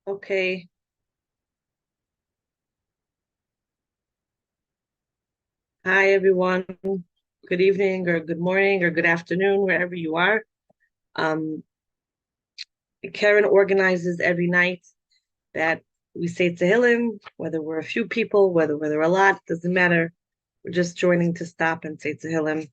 Okay. Hi, everyone. Good evening or good morning or good afternoon, wherever you are. Um, Karen organizes every night that we say Tehillim, whether we're a few people, whether we're a lot, doesn't matter. We're just joining to stop and say Tehillim.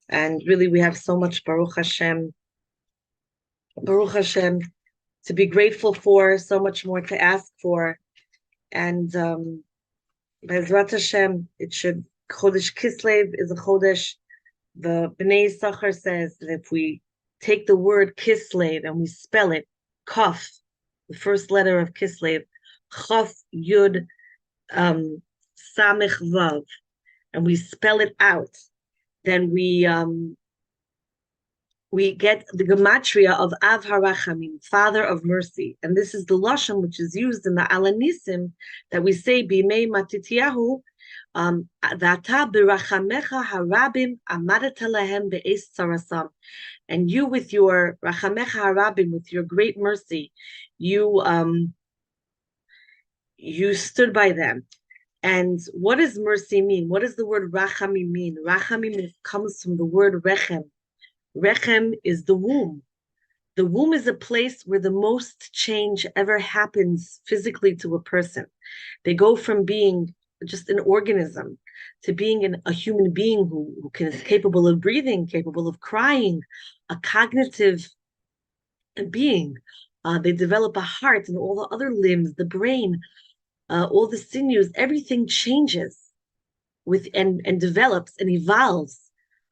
And really, we have so much Baruch Hashem, to be grateful for, so much more to ask for. And Bezrat Hashem, it should, Chodesh Kislev is a Chodesh. The Bnei Sachar says that if we take the word Kislev and we spell it, Kaf, the first letter of Kislev, Chaf Yud Samich Vav, and we spell it out, then we get the gematria of Av Harachamim, Father of Mercy, and this is the lashon which is used in the Alanisim that we say Bimei Matityahu. V'ata b'rachamecha harabim amadata lahem be'es tzarasam. And you, with your rachamecha harabim, with your great mercy, you stood by them. And what does mercy mean? What does the word rachamim mean? Rachamim comes from the word rechem. Rechem is the womb. The womb is a place where the most change ever happens physically to a person. They go from being just an organism to being a human being who is capable of breathing, capable of crying, a cognitive being. They develop a heart and all the other limbs, the brain, all the sinews, everything changes and develops and evolves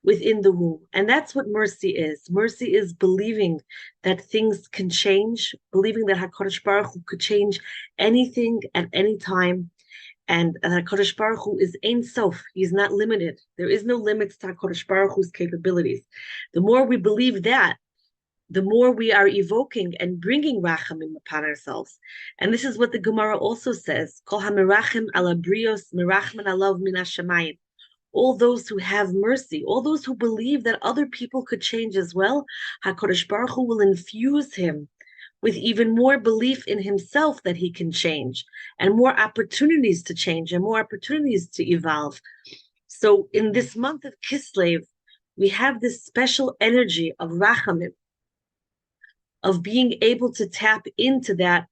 within the womb. And that's what mercy is. Mercy is believing that things can change, believing that HaKadosh Baruch Hu could change anything at any time. And HaKadosh Baruch Hu is Ein Sof. He's not limited. There is no limits to HaKadosh Baruch Hu's capabilities. The more we believe that, the more we are evoking and bringing rachamim upon ourselves. And this is what the Gemara also says, Kol ha-merachim ala brios merachman alav min hashamayim. All those who have mercy, all those who believe that other people could change as well, HaKadosh Baruch Hu will infuse him with even more belief in himself that he can change, and more opportunities to change, and more opportunities to evolve. So in this month of Kislev, we have this special energy of rachamim, of being able to tap into that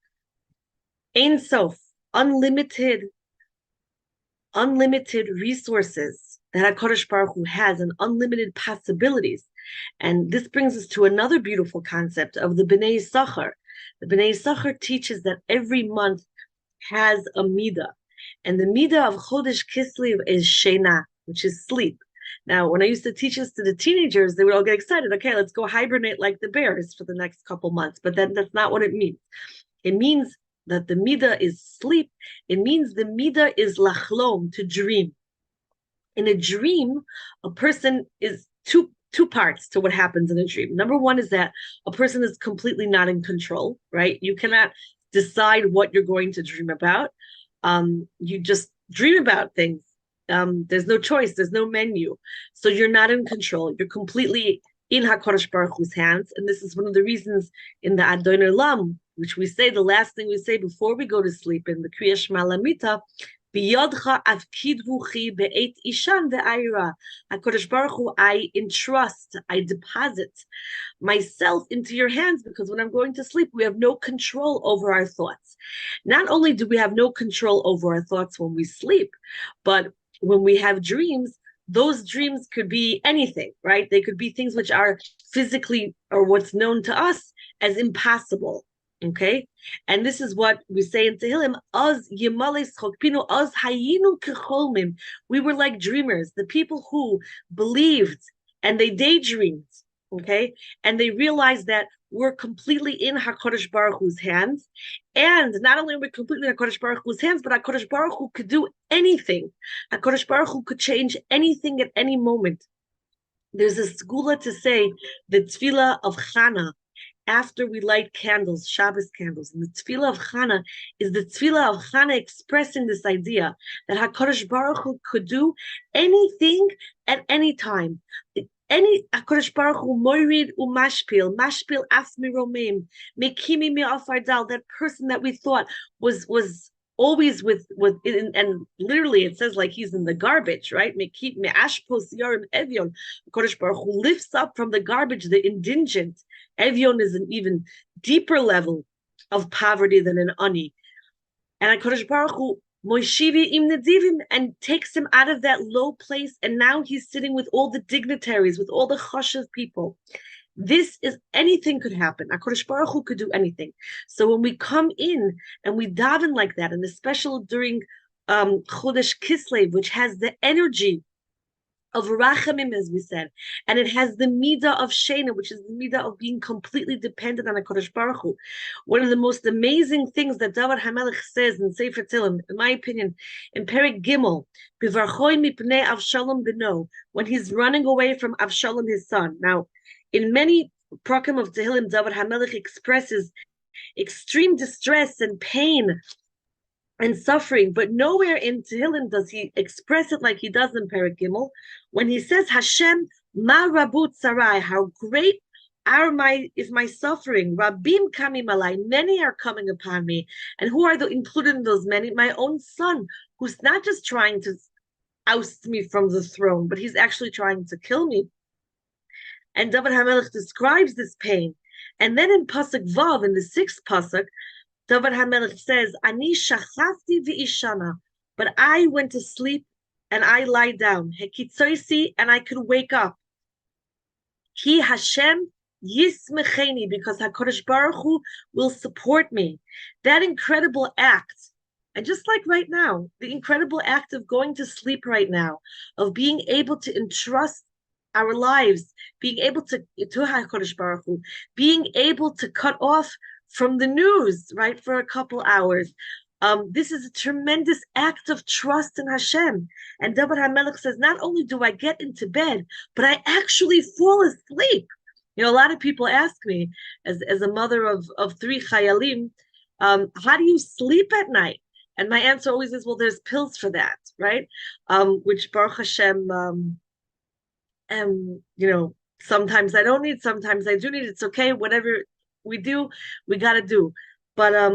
Ein Sof, unlimited resources that HaKadosh Baruch Hu has, and unlimited possibilities. And this brings us to another beautiful concept of the Bnei Sachar. The Bnei Sachar teaches that every month has a midah. And the midah of Chodesh Kislev is Shena, which is sleep. Now, when I used to teach this to the teenagers, they would all get excited. Okay, let's go hibernate like the bears for the next couple months. But then that's not what it means. It means that the midah is sleep. It means the midah is lachlom, to dream. In a dream, a person is two parts to what happens in a dream. Number one is that a person is completely not in control, right? You cannot decide what you're going to dream about. You just dream about things. There's no choice. There's no menu. So you're not in control. You're completely in HaKadosh Baruch Hu's hands. And this is one of the reasons in the Adon Olam, which we say, the last thing we say before we go to sleep in the Kriya Shema Lamita, Biyodcha avkidvuchi be'et ishan ve'ayra. HaKadosh Baruch Hu, I entrust, I deposit myself into your hands, because when I'm going to sleep, we have no control over our thoughts. Not only do we have no control over our thoughts when we sleep, but when we have dreams, those dreams could be anything, right? They could be things which are physically, or what's known to us as impossible. Okay, and this is what we say in Tehillim: "Az yimales chokpinu, az hayinu kecholmim." We were like dreamers, the people who believed and they daydreamed. Okay, and they realized that we're completely in HaKadosh Baruch Hu's hands, and not only are we completely in HaKadosh Baruch Hu's hands, but HaKadosh Baruch Hu could do anything. HaKadosh Baruch Hu could change anything at any moment. There's a segula to say the tefillah of Chana, after we light candles, Shabbos candles. And the tefillah of Chana is the tefillah of Chana expressing this idea that HaKadosh Baruch Hu could do anything at any time. any HaKadosh Baruch Hu moirid mashpil af miromeim, mekimi mi afardal, that person that we thought was always with and literally it says like he's in the garbage, right? Mekip me ashpos yarim evyon. HaKadosh Baruch Hu lifts up from the garbage the indigent. Evyon is an even deeper level of poverty than an ani. And HaKadosh Baruch Hu Moishivi im Nedivim, and takes him out of that low place, and now he's sitting with all the dignitaries, with all the chashav people. This is anything could happen. HaKadosh Baruch Hu could do anything. So when we come in and we daven like that, and especially during Chodesh Kislev, which has the energy of rachamim, as we said, and it has the midah of shena, which is the midah of being completely dependent on HaKadosh Baruch Hu. One of the most amazing things that David HaMelech says in Sefer Tehillim, in my opinion, in Perek Gimel, Bivarchoi mipnei Avshalom beno, when he's running away from Avshalom, his son. Now, in many prakim of Tehillim, David HaMelech expresses extreme distress and pain and suffering, but nowhere in Tehillim does he express it like he does in Perek Gimel, when he says, Hashem, ma rabut sarai, how great is my suffering. Rabim kami malai, many are coming upon me. And who are included in those many? My own son, who's not just trying to oust me from the throne, but he's actually trying to kill me. And David HaMelech describes this pain. And then in Pasuk Vav, in the 6th Pasuk, David HaMelech says, Ani shachafti v'ishana, but I went to sleep and I lie down. Hekitzoisi, and I could wake up. Ki Hashem yismecheni, because HaKadosh Baruch Hu will support me. That incredible act, and just like right now, the incredible act of going to sleep right now, of being able to entrust our lives, being able to HaKadosh Baruch Hu, being able to cut off from the news, right, for a couple hours. This is a tremendous act of trust in Hashem. And David HaMelech says, not only do I get into bed, but I actually fall asleep. You know, a lot of people ask me, as a mother of 3 chayalim, how do you sleep at night? And my answer always is, well, there's pills for that, right? Which Baruch Hashem, you know, sometimes I don't need, sometimes I do need. It's okay, whatever we do, we got to do. But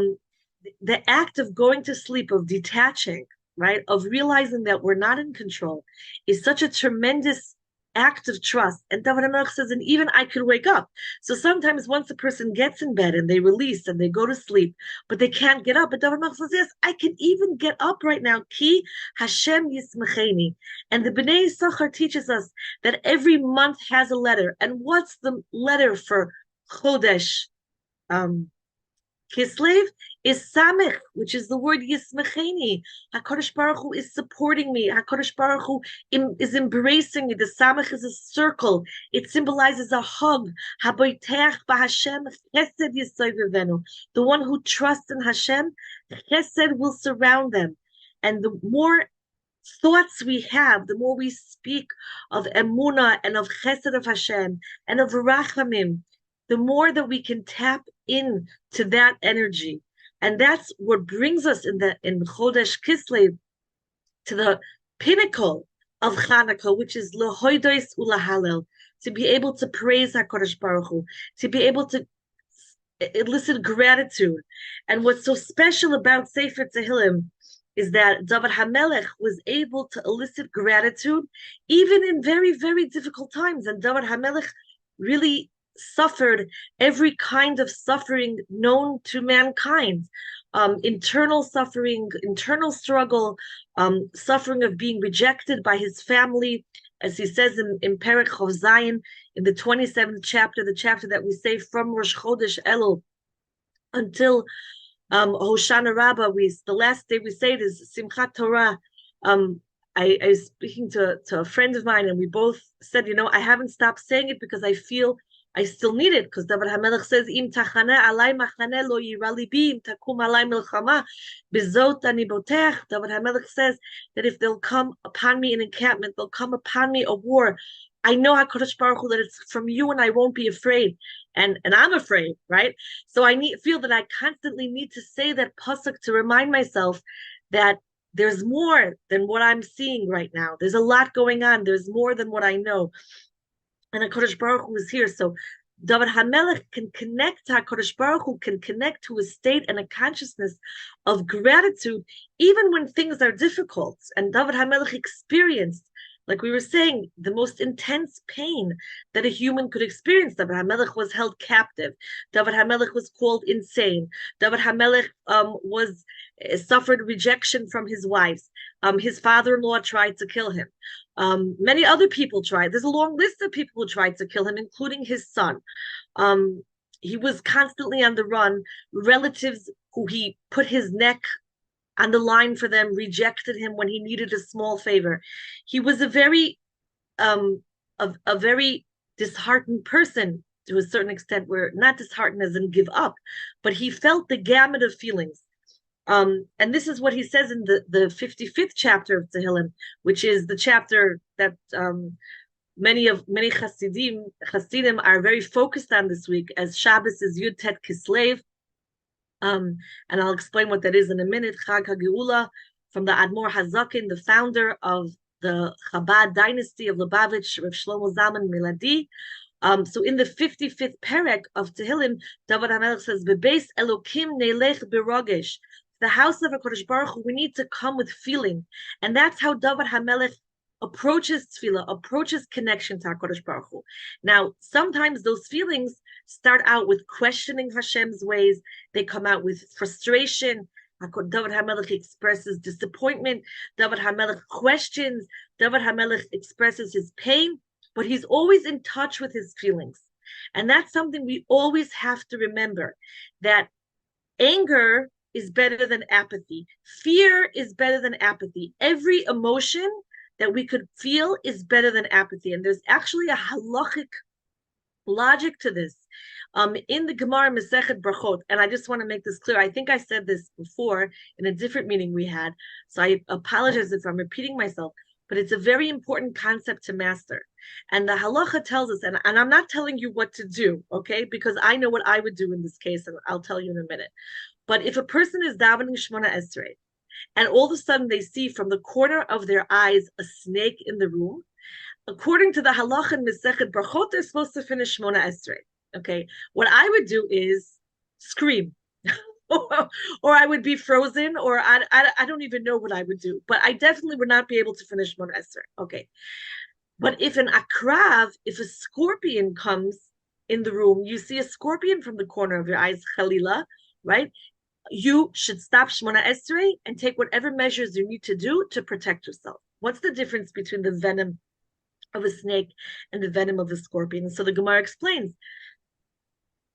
the act of going to sleep, of detaching, right, of realizing that we're not in control, is such a tremendous act of trust. And David HaMelech says, and even I could wake up. So sometimes once a person gets in bed and they release and they go to sleep, but they can't get up, but David HaMelech says, yes, I can even get up right now. Ki Hashem yismecheni. And the Bnei Yisachar teaches us that every month has a letter. And what's the letter for Chodesh Kislev? Is Samech, which is the word Yismecheni. HaKadosh Baruch Hu is supporting me. HaKadosh Baruch Hu is embracing me. The Samech is a circle. It symbolizes a hug. Haboiteach b'Hashem chesed yisoyvevenu. The one who trusts in Hashem, chesed will surround them. And the more thoughts we have, the more we speak of Emuna and of chesed of Hashem and of rachamim, the more that we can tap in to that energy. And that's what brings us in Chodesh Kislev to the pinnacle of Chanukah, which is lehoidos ulahalel, to be able to praise HaKadosh Baruch Hu, to be able to elicit gratitude. And what's so special about Sefer Tehillim is that David HaMelech was able to elicit gratitude even in very, very difficult times. And David HaMelech really suffered every kind of suffering known to mankind, internal suffering, internal struggle, suffering of being rejected by his family, as he says in Perek Chov Zayin, in the 27th chapter, the chapter that we say from Rosh Chodesh Elul until Hoshana Rabbah, the last day we say it is Simchat Torah. I was speaking to a friend of mine, and we both said, you know, I haven't stopped saying it because I feel I still need it, because David HaMelech says, "Im tachane alai machane lo yira libi, im takum alai milchama, bezot ani botech." David HaMelech says that if they'll come upon me an encampment, they'll come upon me a war, I know HaKadosh Baruch Hu that it's from you, and I won't be afraid. And I'm afraid, right? So I feel that I constantly need to say that pasuk to remind myself that there's more than what I'm seeing right now. There's a lot going on. There's more than what I know. and HaKadosh Baruch Hu is here. So David HaMelech can connect to HaKadosh Baruch Hu, can connect to a state and a consciousness of gratitude, even when things are difficult. And David HaMelech experienced, like we were saying, the most intense pain that a human could experience. David HaMelech was held captive. David HaMelech was called insane. David HaMelech was suffered rejection from his wives. His father-in-law tried to kill him. Many other people tried. There's a long list of people who tried to kill him, including his son. He was constantly on the run. Relatives who he put his neck on the line for them rejected him when he needed a small favor. He was a very very disheartened person to a certain extent, where not disheartened as in give up, but he felt the gamut of feelings. And this is what he says in the 55th chapter of Tehillim, which is the chapter that many Hasidim are very focused on this week, as Shabbos is Yud Tet Kislev. And I'll explain what that is in a minute. Chag HaGeula, from the Admor Hazakin, the founder of the Chabad dynasty of Lubavitch, Rav Shlomo Zalman Miladi. So in the 55th perek of Tehillim, David HaMelech says, "Bebeis Elokim neilech berogesh." The house of HaKadosh Baruch Hu, we need to come with feeling. And that's how David HaMelech approaches tefillah, approaches connection to HaKadosh Baruch Hu. Now, sometimes those feelings start out with questioning Hashem's ways. They come out with frustration. David HaMelech expresses disappointment. David HaMelech questions. David HaMelech expresses his pain, but he's always in touch with his feelings. And that's something we always have to remember, that anger is better than apathy. Fear is better than apathy. Every emotion that we could feel is better than apathy. And there's actually a halachic logic to this. In the Gemara Masechet Brachot, and I just want to make this clear. I think I said this before in a different meeting we had, so I apologize if I'm repeating myself, but it's a very important concept to master. And the halacha tells us, and I'm not telling you what to do, okay, because I know what I would do in this case, and I'll tell you in a minute. But if a person is davening Shemona Esrei, and all of a sudden they see from the corner of their eyes a snake in the room, according to the halacha in Masechet Brachot, they're supposed to finish Shemona Esrei. Okay, what I would do is scream, or I would be frozen, or I don't even know what I would do, but I definitely would not be able to finish Shemona Esrei. Okay, but if an akrav, if a scorpion comes in the room, you see a scorpion from the corner of your eyes, chalila, right? You should stop Shemona Esrei and take whatever measures you need to do to protect yourself. What's the difference between the venom of a snake and the venom of a scorpion? So the Gemara explains,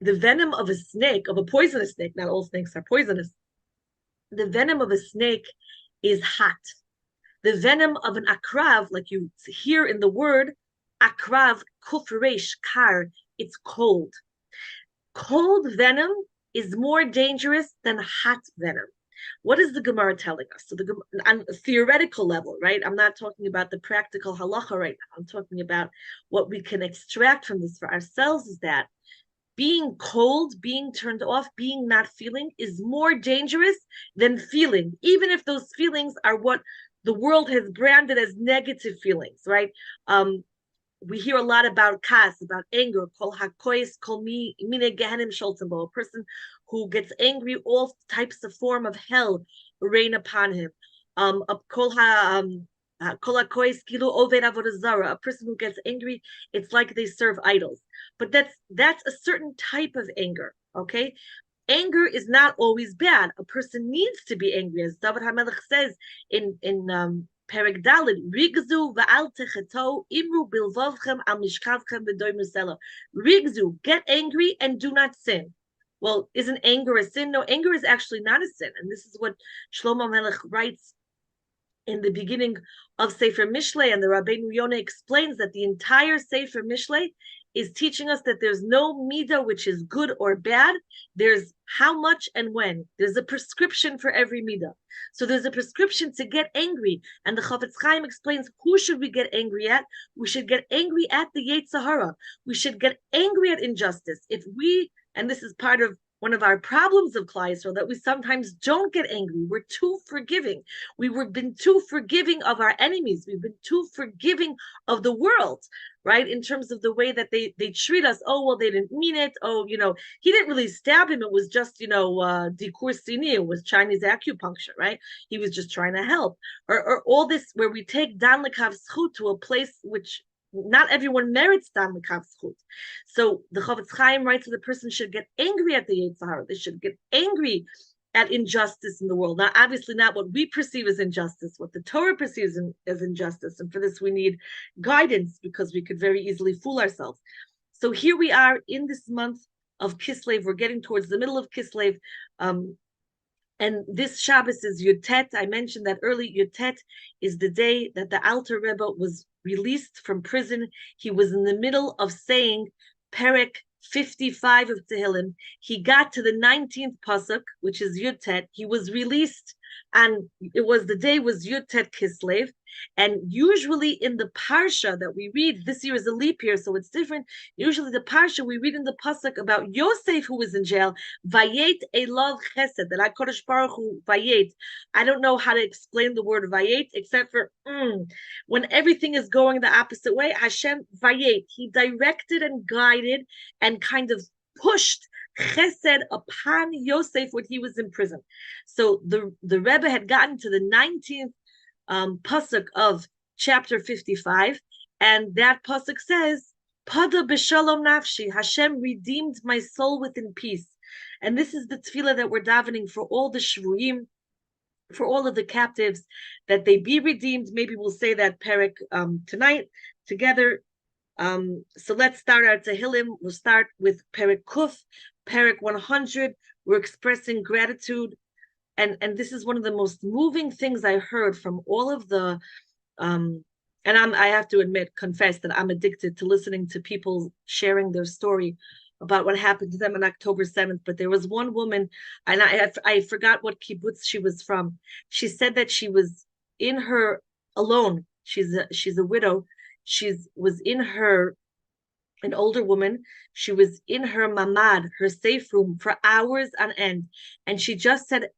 the venom of a snake, of a poisonous snake, not all snakes are poisonous, the venom of a snake is hot. The venom of an akrav, like you hear in the word, akrav, kufresh, kar, it's cold. Cold venom is more dangerous than hot venom. What is the Gemara telling us? So on a theoretical level, right? I'm not talking about the practical halacha right now. I'm talking about what we can extract from this for ourselves, is that being cold, being turned off, being not feeling is more dangerous than feeling, even if those feelings are what the world has branded as negative feelings, right? We hear a lot about kas, about anger, kol hakois, kol mine gehenim sholtembo, a person who gets angry, all types of form of hell rain upon him. Kol hakois kilu oved avodah zara, a person who gets angry, it's like they serve idols. But that's a certain type of anger, okay? Anger is not always bad. A person needs to be angry, as David HaMelech says in Perek Daled, Rigzu va'al techeto imru bilvavchem al mishkavchem v'doy musela. Rigzu, get angry and do not sin. Well, isn't anger a sin? No, anger is actually not a sin. And this is what Shlomo Melech writes in the beginning of Sefer Mishlei, and the Rabbeinu Yonah explains that the entire Sefer Mishlei is teaching us that there's no midah which is good or bad. There's how much and when. There's a prescription for every midah. So there's a prescription to get angry. And the Chafetz Chaim explains, who should we get angry at? We should get angry at the Yetzer Hara. We should get angry at injustice. If we, and this is part of one of our problems of Klal Yisrael, that we sometimes don't get angry. We're too forgiving. We've been too forgiving of our enemies. We've been too forgiving of the world. right? In terms of the way that they treat us. Oh, well, they didn't mean it. Oh, he didn't really stab him. It was just, dikur sini. It was Chinese acupuncture, right? He was just trying to help. Or all this where we take dan lekav zchut to a place which not everyone merits dan lekav zchut. So the Chavetz Chaim writes that the person should get angry at the Yetzer Hara. They should get angry at injustice in the world. Now, obviously not what we perceive as injustice, what the Torah perceives as injustice. And for this, we need guidance because we could very easily fool ourselves. So here we are in this month of Kislev. We're getting towards the middle of Kislev. And this Shabbos is Yud Tet. I mentioned that early. Yud Tet is the day that the Alter Rebbe was released from prison. He was in the middle of saying Perek 55 of Tehillim. He got to the 19th pasuk, which is Yud Tet. He was released, and the day was Yud Tet Kislev. And usually in the parsha that we read, this year is a leap year, so it's different. Usually the parsha we read in the pasuk about Yosef, who was in jail, Vayet Elov Chesed, that HaKadosh Baruch Hu Vayet. I don't know how to explain the word Vayet except for when everything is going the opposite way. Hashem Vayet, He directed and guided and kind of pushed Chesed upon Yosef when he was in prison. So the Rebbe had gotten to the 19th pasuk of chapter 55, and that pasuk says, Pada b'shalom nafshi, Hashem redeemed my soul within peace. And this is the tefillah that we're davening for all the shvuim, for all of the captives, that they be redeemed. Maybe we'll say that perek tonight together. So let's start our Tehillim. We'll start with perek Kuf, perek 100. We're expressing gratitude. And this is one of the most moving things I heard from all of the and I have to confess that I'm addicted to listening to people sharing their story about what happened to them on October 7th. But there was one woman, and I forgot what kibbutz she was from. She said that she was in her alone. She's a widow. An older woman. She was in her mamad, her safe room, for hours on end, and she just said,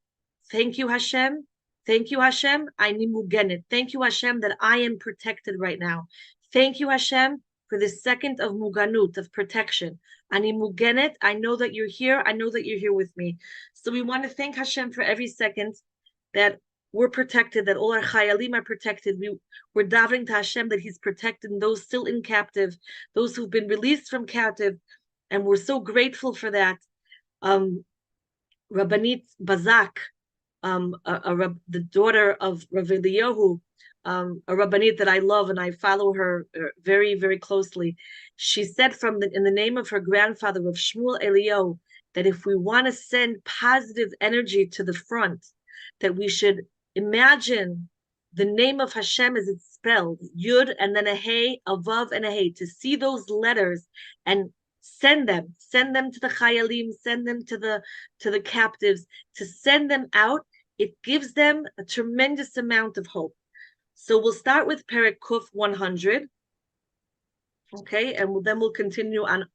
"Thank you, Hashem. Thank you, Hashem. Ani mugenet. Thank you, Hashem, that I am protected right now. Thank you, Hashem, for this second of muganut, of protection. Ani mugenet. I know that you're here. I know that you're here with me." So we want to thank Hashem for every second that we're protected, that all our chayalim are protected. We're davening to Hashem that He's protecting those still in captive, those who've been released from captive, and we're so grateful for that. Rabbanit Bazak, the daughter of Rav Eliyahu, a Rabbanit that I love and I follow her very, very closely. She said in the name of her grandfather, Rav Shmuel Eliyahu, that if we want to send positive energy to the front, that we should imagine the name of Hashem as it's spelled, Yud and then a Hey, a Vav and a Hey, to see those letters and send them to the Chayalim, send them to the captives, to send them out. It gives them a tremendous amount of hope. So we'll start with Perek Kuf 100. Okay, and then we'll continue on our